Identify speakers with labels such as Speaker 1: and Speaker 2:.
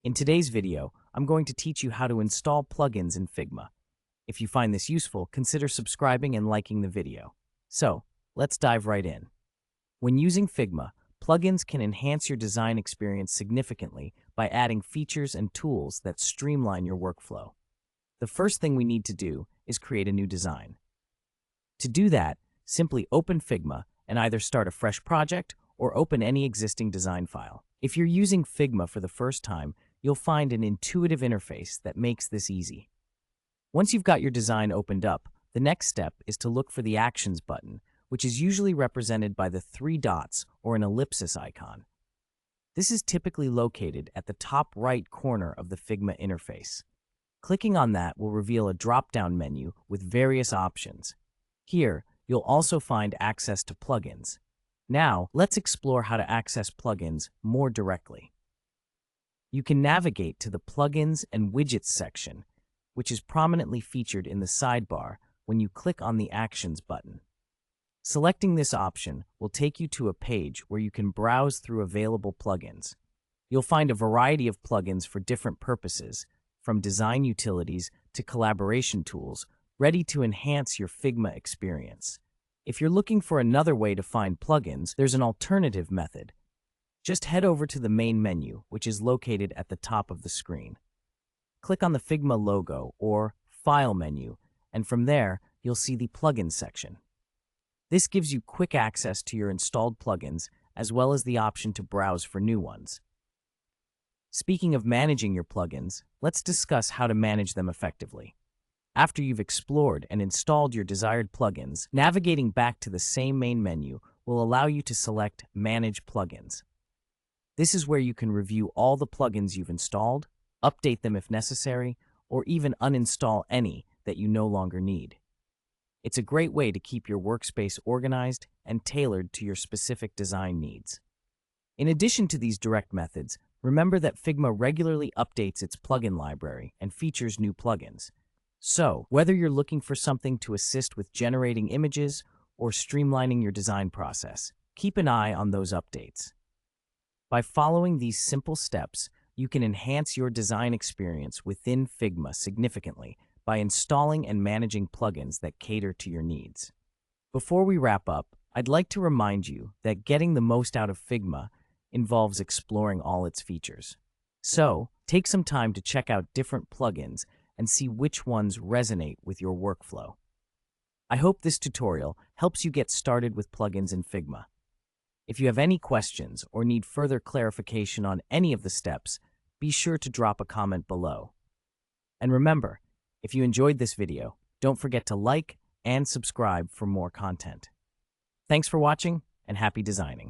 Speaker 1: In today's video, I'm going to teach you how to install plugins in Figma. If you find this useful, consider subscribing and liking the video. So, let's dive right in. When using Figma, plugins can enhance your design experience significantly by adding features and tools that streamline your workflow. The first thing we need to do is create a new design. To do that, simply open Figma and either start a fresh project or open any existing design file. If you're using Figma for the first time, you'll find an intuitive interface that makes this easy. Once you've got your design opened up, the next step is to look for the Actions button, which is usually represented by the 3 dots or an ellipsis icon. This is typically located at the top right corner of the Figma interface. Clicking on that will reveal a drop-down menu with various options. Here, you'll also find access to plugins. Now, let's explore how to access plugins more directly. You can navigate to the Plugins and Widgets section, which is prominently featured in the sidebar when you click on the Actions button. Selecting this option will take you to a page where you can browse through available plugins. You'll find a variety of plugins for different purposes, from design utilities to collaboration tools, ready to enhance your Figma experience. If you're looking for another way to find plugins, there's an alternative method. Just head over to the main menu, which is located at the top of the screen. Click on the Figma logo or File menu, and from there, you'll see the Plugins section. This gives you quick access to your installed plugins, as well as the option to browse for new ones. Speaking of managing your plugins, let's discuss how to manage them effectively. After you've explored and installed your desired plugins, navigating back to the same main menu will allow you to select Manage Plugins. This is where you can review all the plugins you've installed, update them if necessary, or even uninstall any that you no longer need. It's a great way to keep your workspace organized and tailored to your specific design needs. In addition to these direct methods, remember that Figma regularly updates its plugin library and features new plugins. So, whether you're looking for something to assist with generating images or streamlining your design process, keep an eye on those updates. By following these simple steps, you can enhance your design experience within Figma significantly by installing and managing plugins that cater to your needs. Before we wrap up, I'd like to remind you that getting the most out of Figma involves exploring all its features. So, take some time to check out different plugins and see which ones resonate with your workflow. I hope this tutorial helps you get started with plugins in Figma. If you have any questions or need further clarification on any of the steps, be sure to drop a comment below. And remember, if you enjoyed this video, don't forget to like and subscribe for more content. Thanks for watching and happy designing.